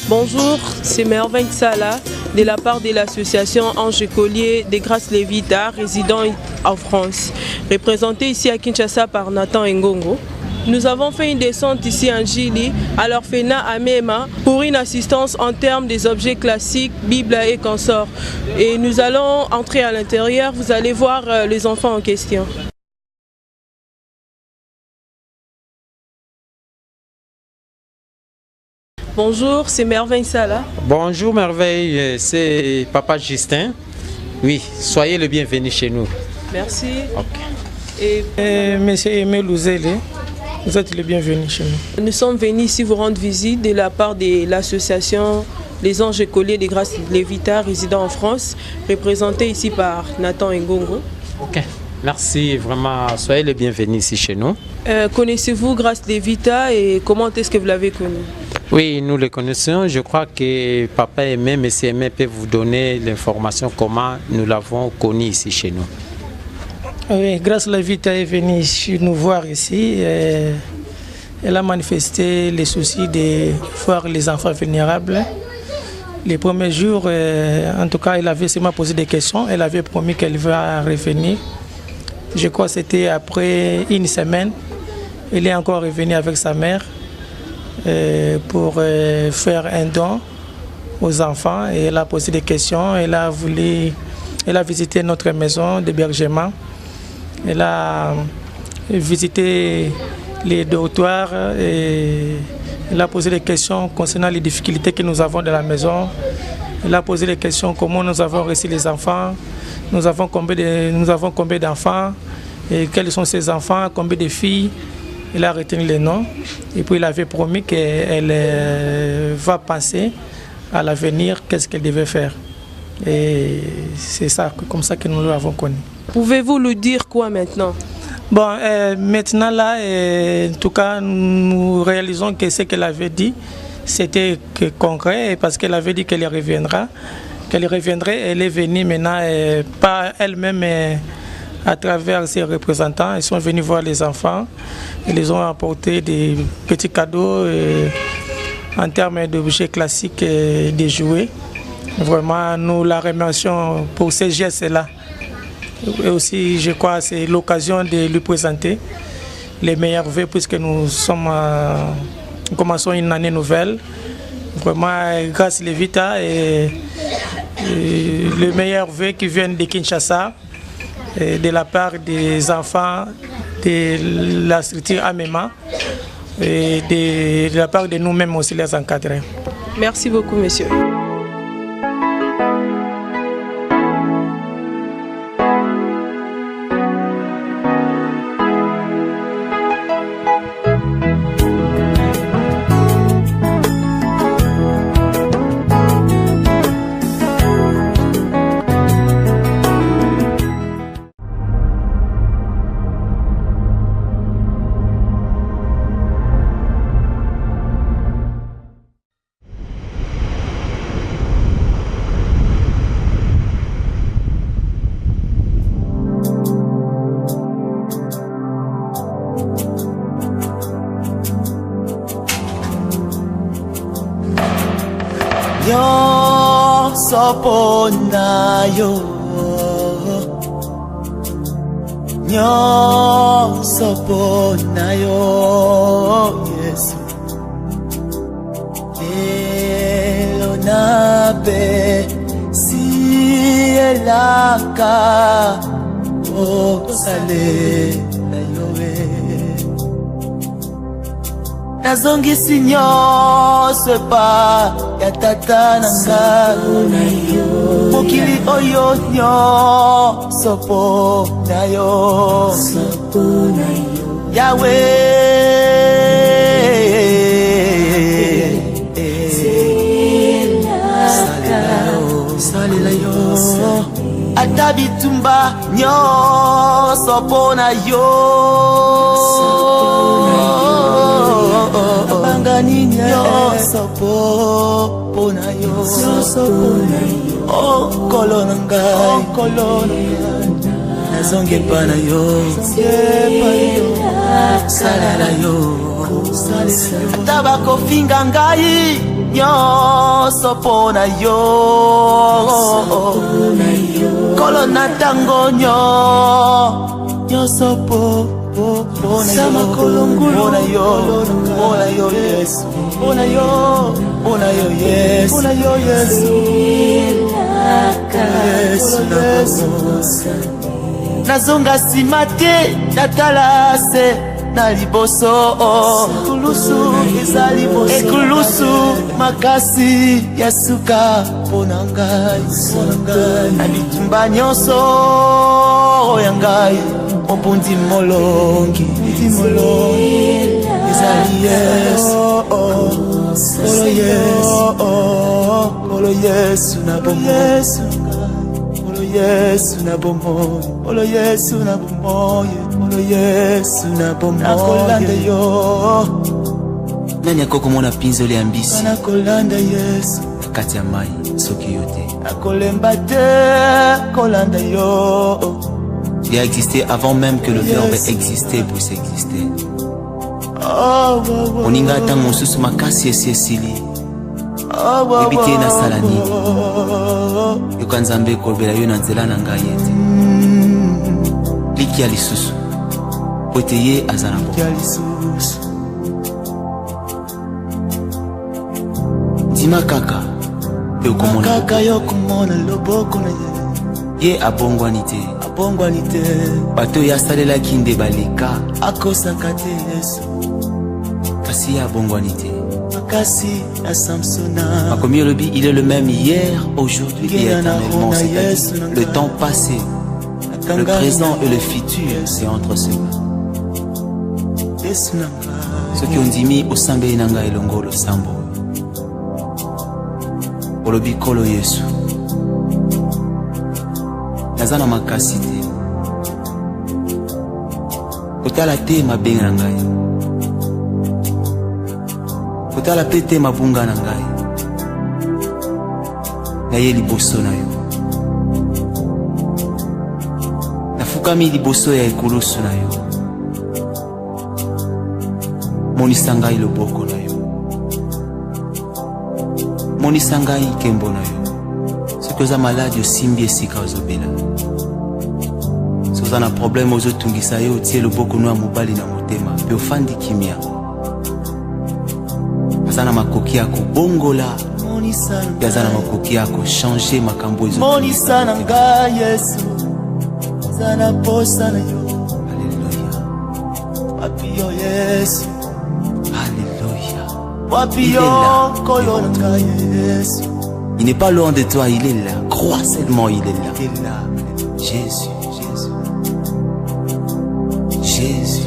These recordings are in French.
Bonjour, c'est Merveille Sala de la part de l'association Ange Collier des Grâces Lévita, résident en France, représenté ici à Kinshasa par Nathan Ngongo. Nous avons fait une descente ici en Gili, à l'orphelinat à Mema, pour une assistance en termes des objets classiques, Bible et consorts. Et nous allons entrer à l'intérieur, vous allez voir les enfants en question. Bonjour, c'est Merveille Sala. Bonjour Merveille, c'est Papa Justin. Oui, soyez le bienvenu chez nous. Merci. Okay. Monsieur Aimé Louzélé, vous êtes le bienvenu chez nous. Nous sommes venus ici vous rendre visite de la part de l'association Les Anges Colliers des Grâces Lévita, résident en France, représenté ici par Nathan Ngongo. Ok, merci, vraiment, soyez le bienvenu ici chez nous. Connaissez-vous Grâces Lévita et comment est-ce que vous l'avez connu? Oui, nous le connaissons. Je crois que Papa Aimé, Monsieur Aimé peut vous donner l'information comment nous l'avons connu ici chez nous. Oui, Grâces Lévita est venue nous voir ici. Elle a manifesté les soucis de voir les enfants vulnérables. Les premiers jours, en tout cas, elle avait seulement posé des questions. Elle avait promis qu'elle va revenir. Je crois que c'était après une semaine. Elle est encore revenue avec sa mère pour faire un don aux enfants. Et elle a posé des questions. Elle a visité notre maison d'hébergement. Elle a visité les dortoirs et elle a posé des questions concernant les difficultés que nous avons dans la maison. Elle a posé des questions comment nous avons reçu les enfants, nous avons combien d'enfants, et quels sont ces enfants, combien de filles. Elle a retenu les noms et puis elle avait promis qu'elle va penser à l'avenir, qu'est-ce qu'elle devait faire. Et c'est ça, comme ça que nous l'avons connu. Pouvez-vous nous dire quoi maintenant? Bon, maintenant là, en tout cas, nous réalisons que ce qu'elle avait dit, c'était concret, parce qu'elle avait dit qu'elle reviendra. Qu'elle reviendrait, elle est venue maintenant, pas elle-même, à travers ses représentants. Ils sont venus voir les enfants. Ils les ont apporté des petits cadeaux en termes d'objets classiques et de jouets. Vraiment, nous la remercions pour ces gestes-là. Et aussi, je crois que c'est l'occasion de lui présenter les meilleurs vœux puisque nous commençons une année nouvelle. Vraiment, grâce Lévita et les meilleurs vœux qui viennent de Kinshasa, de la part des enfants de la structure Amema et de la part de nous-mêmes aussi les encadrés. Merci beaucoup, monsieur. Soponayo, Yesu. Elonabe si elaka o sale nayowe. Nazongisi nyose pa ya tata nanga mokili oyo nyo soponayo Yahweh Salelayo Atabitumba nyo soponayo Abangani nyo soponayo Oh kolonangai Nazonge panayo Salalayo Tabako finga ngai nyonso pona yo kolona tango nyonso pona yo Yesu pona yo Yesu nazonga simate natalase na liboso ekulusu makasi ya suka pona ngai na bitumba nyonso ya ngai obundi molongi ezali Yesu olo Yesu na bomoye Yesu na bomoye olo Yesu na bomoye olo Yesu na bomoye nakolanda yo nani akokomona pinzoli ya mbisi nakolanda Yesu kati ya mai soki yo te nakolemba te kolanda yo. Il a existé avant même que le verbe existait pour s'exister. Oninga tango susu makasi esesili ebite na salani yokanzambe kolbela yo na nzela na ngai ete liki ya lisusu po ete ye aza na bongo ndima kaka pe okomona loboko na ye abongwani te bato oyo asalelaki nde baleka akosaka te Yesu kasi ye abongwani te makasi ya Samsona makomi olobi il est le même hier aujourd'hui et éternellement, c'est-à-dire le temps passé le présent et le futur c'est entre ses mains. soki ondimi osambeli na ngai elongo losambo olobi kolo Yesu naza na makasi te kotala te mabenga na ngai kotala pe te mabunga na ngai naye liboso na yo nafukami liboso ya ekulusu na yo monisa ngai loboko na yo monisa ngai nkembo na yo soki oza maladi osimbi esika ozobela soki oza na problème ozotungisa yo otie loboko no ya mobali na motema mpe ofandi kimia aza na makoki ya kobongola mpe aza na makoki ya kochange makambo monisa na ngai Yesu aza na posa na yo alleluya papi yo Yesu alleluya papi yo kolo na ngai Yesu. Il n'est pas loin de toi, il est là. Crois seulement, il est là. Jésus, Jésus. Jésus,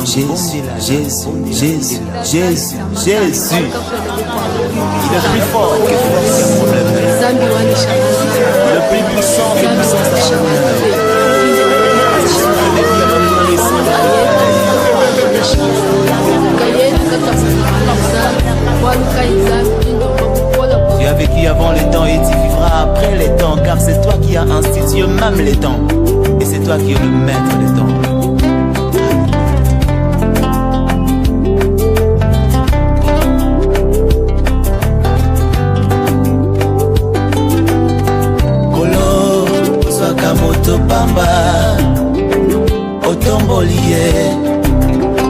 Jésus, Jésus, Jésus, Jésus, Jésus. Il est plus fort que le problème. Le plus puissant que puissance. Tu as vécu avant les temps et tu vivras après les temps, car c'est toi qui as institué même les temps, et c'est toi qui es le maître des temps. Kolo Swakamoto Bamba Otombolie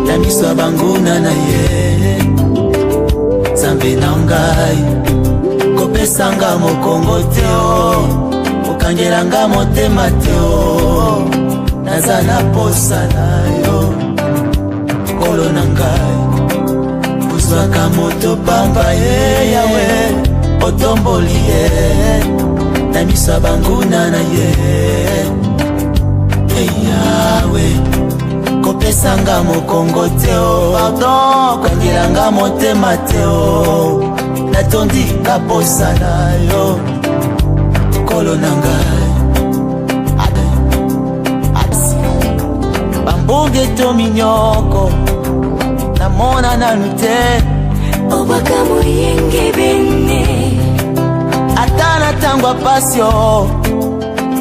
Namiswa Banguna na ye Zambe na ngai kopesanga mokongo teo okangelanga motema teo naza na posa na yo kolo na ngai ozwaka moto pamba ye yawe otomboli ye na miso ya banguna na ye yawe kopesanga mokongo teo pardon okangelanga motema teo natondi kaposa na yo kolo na ngai bamboge to minyoko namona nanu te obaka moyenge bene ata na ntango ya pasio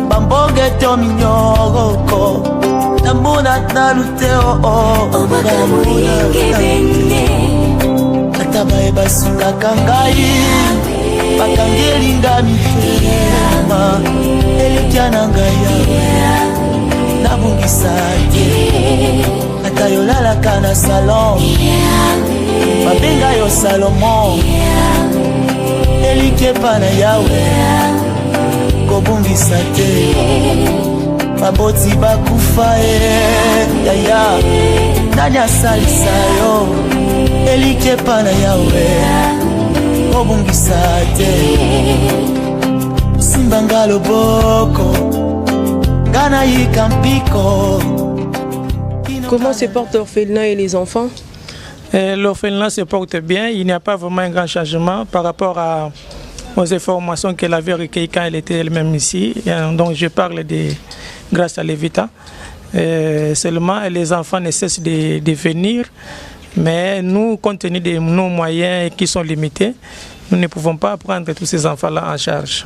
bamboge to minyoko namona nanu te obaka moyenge bene ata baye basungaka ngai bakangelinga mitema elikya na ngai yawe nabungisa te ata yolalaka na salon babenga yo Salomon elikya epa na yawe kobungisa te baboti bakufa yaya nani asalisa yo elikya epa na yawe kobungisa te simbanga loboko ngana yika mpiko. Comment se portent l'orphelinat et les enfants? L'orphelinat se porte bien, il n'y a pas vraiment un grand changement par rapport aux informations qu'elle avait recueillies quand elle était elle-même ici. Donc je parle de grâce à Levita. Seulement les enfants ne cessent de venir, mais nous, compte tenu de nos moyens qui sont limités, nous ne pouvons pas prendre tous ces enfants-là en charge.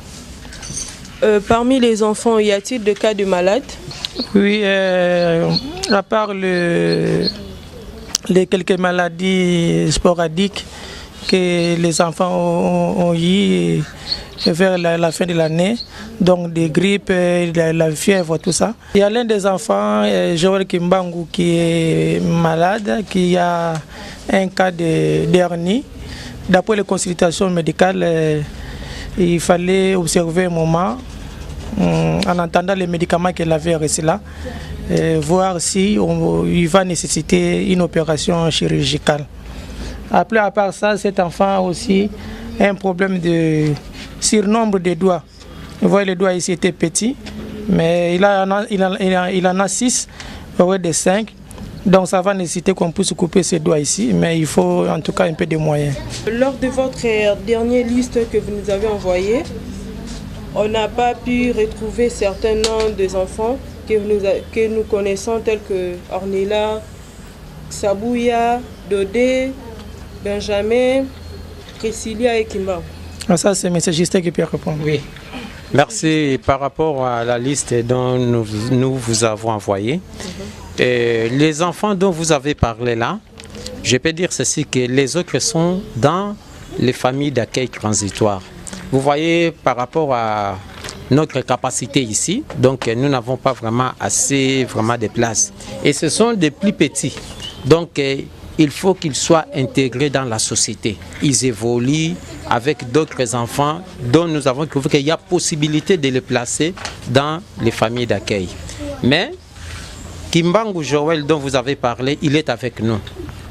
Parmi les enfants, y a-t-il des cas de malades? Oui, à part les quelques maladies sporadiques que les enfants ont eu vers la fin de l'année, donc des grippes, la fièvre, tout ça. Il y a l'un des enfants, Joël Kimbangu, qui est malade, qui a un cas d'hernie. D'après les consultations médicales, il fallait observer un moment en entendant les médicaments qu'elle avait reçus là, voir si il va nécessiter une opération chirurgicale. Après, à part ça, cet enfant a aussi un problème de surnombre de doigts. Vous voyez, les doigts ici étaient petits, mais il en a 6 au lieu de 5. Donc ça va nécessiter qu'on puisse couper ses doigts ici, mais il faut en tout cas un peu de moyens. Lors de votre dernière liste que vous nous avez envoyée, on n'a pas pu retrouver certains noms des enfants que nous connaissons, tels que Ornella, Sabouya, Dodé, Benjamin, Priscilla et Kimba. Ça, c'est M. Justin qui peut répondre. Oui. Merci. Par rapport à la liste dont nous vous avons envoyé, les enfants dont vous avez parlé là, je peux dire ceci, que les autres sont dans les familles d'accueil transitoire. Vous voyez, par rapport à notre capacité ici, donc nous n'avons pas vraiment assez de place. Et ce sont des plus petits. Donc il faut qu'ils soient intégrés dans la société. Ils évoluent avec d'autres enfants dont nous avons trouvé qu'il y a possibilité de les placer dans les familles d'accueil. Mais Kimbangu Joël dont vous avez parlé, il est avec nous.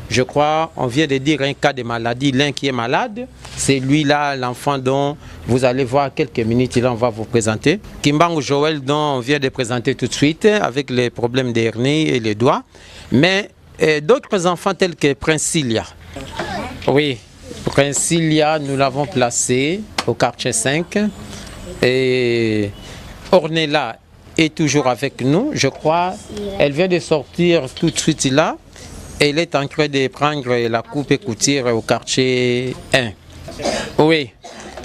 Je crois, on vient de dire un cas de maladie, l'un qui est malade, c'est lui-là, l'enfant dont vous allez voir quelques minutes, là on va vous présenter. Kimbangu Joël dont on vient de présenter tout de suite, avec les problèmes d'hernie et les doigts. Mais d'autres enfants tels que Princilia. Oui, Princilia, nous l'avons placé au quartier 5. Et Ornella est toujours avec nous, je crois. Elle vient de sortir tout de suite là. Elle est en train de prendre la coupe et couture au quartier 1. Oui,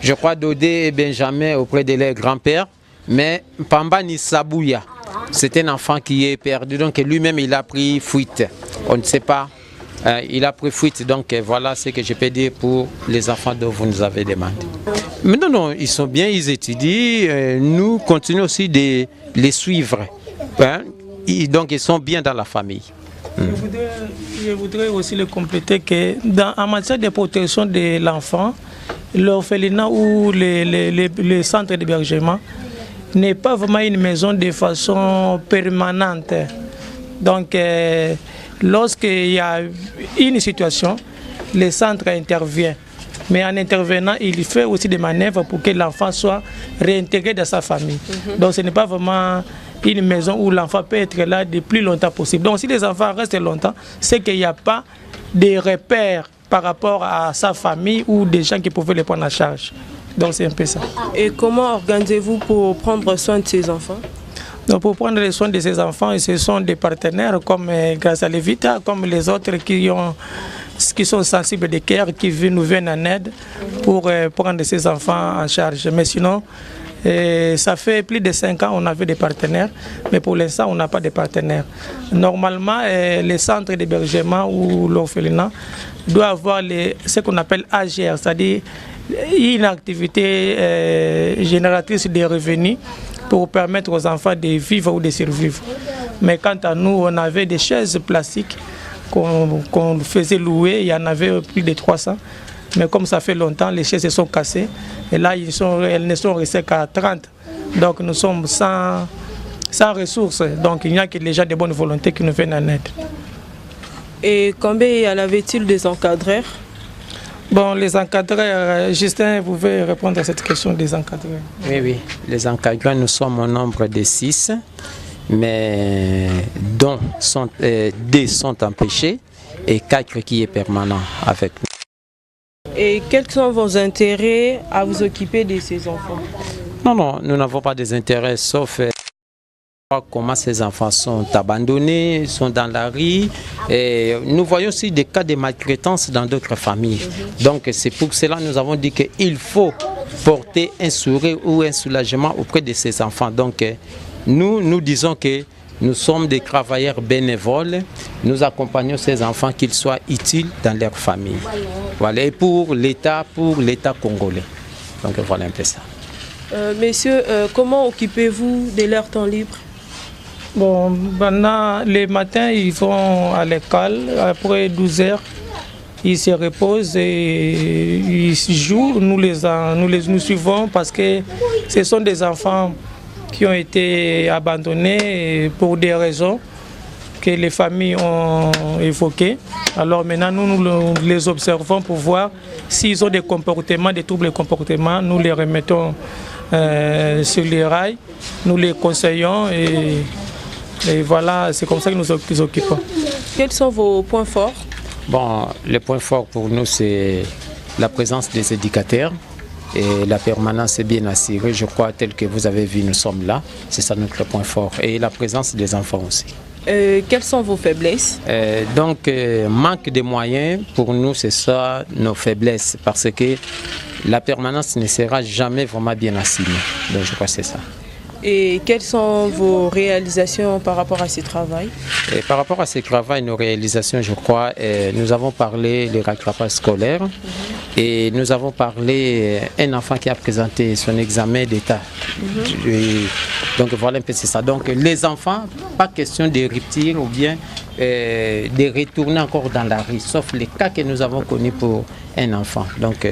je crois Dodé et Benjamin auprès de leur grand-père. Mais Pamba Nisabouya, c'est un enfant qui est perdu. Donc lui-même, il a pris fuite. On ne sait pas. Il a pris fuite. Donc voilà ce que je peux dire pour les enfants dont vous nous avez demandé. Mais non, ils sont bien, ils étudient. Nous continuons aussi de les suivre. Donc ils sont bien dans la famille. Je voudrais aussi le compléter que en matière de protection de l'enfant, l'orphelinat ou le centre d'hébergement n'est pas vraiment une maison de façon permanente. Donc lorsqu'il y a une situation, le centre intervient. Mais en intervenant, il fait aussi des manœuvres pour que l'enfant soit réintégré dans sa famille. Donc ce n'est pas vraiment une maison où l'enfant peut être là le plus longtemps possible. Donc si les enfants restent longtemps, c'est qu'il n'y a pas de repères par rapport à sa famille ou des gens qui pouvaient les prendre en charge. Donc c'est un peu ça. Et comment organisez-vous pour prendre soin de ces enfants? Donc pour prendre les soins de ces enfants, ce sont des partenaires comme grâce à Levita, comme les autres qui sont sensibles de cœur, qui nous viennent en aide pour prendre ces enfants en charge. Mais sinon, Et ça fait plus de 5 ans on avait des partenaires, mais pour l'instant on n'a pas de partenaires. Normalement, les centres d'hébergement ou l'orphelinat doivent avoir ce qu'on appelle AGR, c'est-à-dire une activité génératrice de revenus pour permettre aux enfants de vivre ou de survivre. Mais quant à nous, on avait des chaises plastiques qu'on faisait louer, il y en avait plus de 300. Mais comme ça fait longtemps, les chaises se sont cassées. Et là, elles ne sont restées qu'à 30. Donc nous sommes sans ressources. Donc il n'y a que les gens de bonne volonté qui nous viennent en aide. Et combien y en avait-il des encadreurs? Bon, les encadreurs, Justin, vous pouvez répondre à cette question des encadreurs? Oui, les encadreurs, nous sommes au nombre de 6, mais dont 2 sont empêchés et 4 qui est permanent avec nous. Et quels sont vos intérêts à vous occuper de ces enfants? Non, nous n'avons pas des intérêts, sauf comment ces enfants sont abandonnés, sont dans la rue. Et nous voyons aussi des cas de maltraitance dans d'autres familles. Donc c'est pour cela que nous avons dit qu'il faut porter un sourire ou un soulagement auprès de ces enfants. Donc nous disons que nous sommes des travailleurs bénévoles, nous accompagnons ces enfants qu'ils soient utiles dans leur famille. Voilà, et pour l'État congolais. Donc voilà un peu ça. Messieurs, comment occupez-vous de leur temps libre? Bon, maintenant, les matins, ils vont à l'école, après 12 heures, ils se reposent et ils jouent. Nous suivons parce que ce sont des enfants qui ont été abandonnés pour des raisons que les familles ont évoquées. Alors maintenant, nous les observons pour voir s'ils ont des comportements, des troubles de comportement. Nous les remettons sur les rails, nous les conseillons et voilà, c'est comme ça que nous nous occupons. Quels sont vos points forts? Bon, le point fort pour nous, c'est la présence des éducateurs. Et la permanence est bien assurée, je crois, tel que vous avez vu, nous sommes là. C'est ça notre point fort. Et la présence des enfants aussi. Quelles sont vos faiblesses? Manque de moyens, pour nous, c'est ça nos faiblesses. Parce que la permanence ne sera jamais vraiment bien assignée. Donc je crois que c'est ça. Et quelles sont vos réalisations par rapport à ce travail? Et par rapport à ce travail, nos réalisations, je crois, nous avons parlé du rattrapage scolaire et nous avons parlé d'un enfant qui a présenté son examen d'État. Donc voilà un peu c'est ça. Donc les enfants, pas question de rupture ou bien de retourner encore dans la rue, sauf les cas que nous avons connus pour un enfant. Donc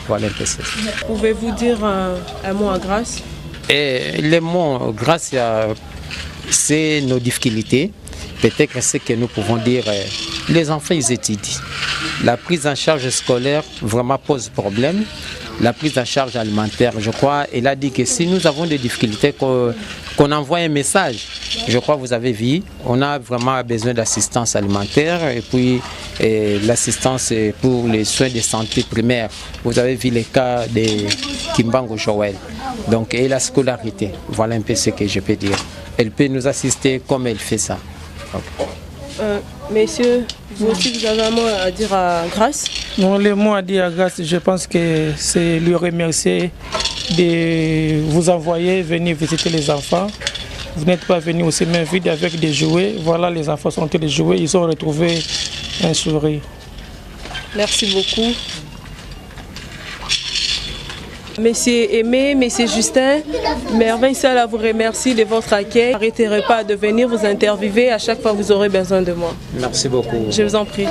voilà un peu c'est ça. Pouvez-vous dire un mot à Grasse? Et les mots, grâce à nos difficultés, peut-être ce que nous pouvons dire, les enfants ils étudient. La prise en charge scolaire vraiment pose problème. La prise en charge alimentaire, je crois, elle a dit que si nous avons des difficultés, qu'on envoie un message. Je crois que vous avez vu, on a vraiment besoin d'assistance alimentaire et puis l'assistance pour les soins de santé primaire. Vous avez vu les cas de Kimbango Joël. Donc, et la scolarité, voilà un peu ce que je peux dire. Elle peut nous assister comme elle fait ça. Messieurs, vous aussi vous avez un mot à dire à Grasse? Non, le mot à dire à Grasse, je pense que c'est lui remercier de vous envoyer venir visiter les enfants. Vous n'êtes pas venus aussi main vide avec des jouets. Voilà, les enfants sont en train de jouer, ils ont retrouvé un sourire. Merci beaucoup. Monsieur Aimé, Monsieur Justin, Merveille Sala vous remercie de votre accueil. N'arrêterez pas de venir vous interviewer à chaque fois que vous aurez besoin de moi. Merci beaucoup. Je vous en prie.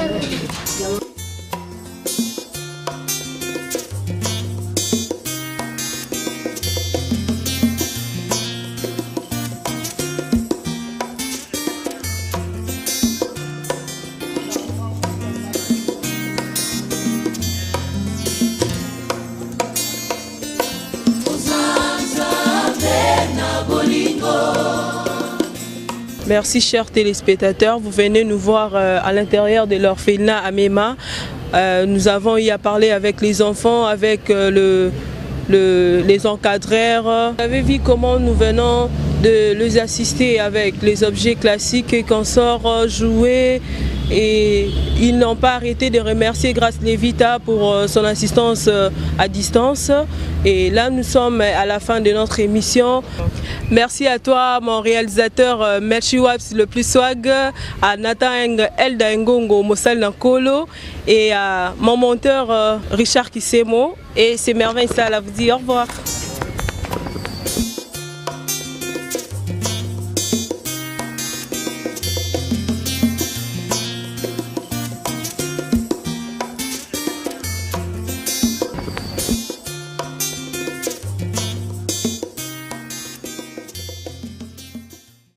Merci chers téléspectateurs, vous venez nous voir à l'intérieur de l'orphelinat à Mema. Nous avons eu à parler avec les enfants, avec les encadreurs. Vous avez vu comment nous venons de les assister avec les objets classiques qu'on sort jouer. Et ils n'ont pas arrêté de remercier Grâce Levita pour son assistance à distance. Et là, nous sommes à la fin de notre émission. Merci à toi, mon réalisateur Melchi Waps, le plus swag, à Nathan Elda Ngongo, Mossal Nankolo, et à mon monteur Richard Kisemo. Et c'est merveilleux ça, là, vous dire au revoir.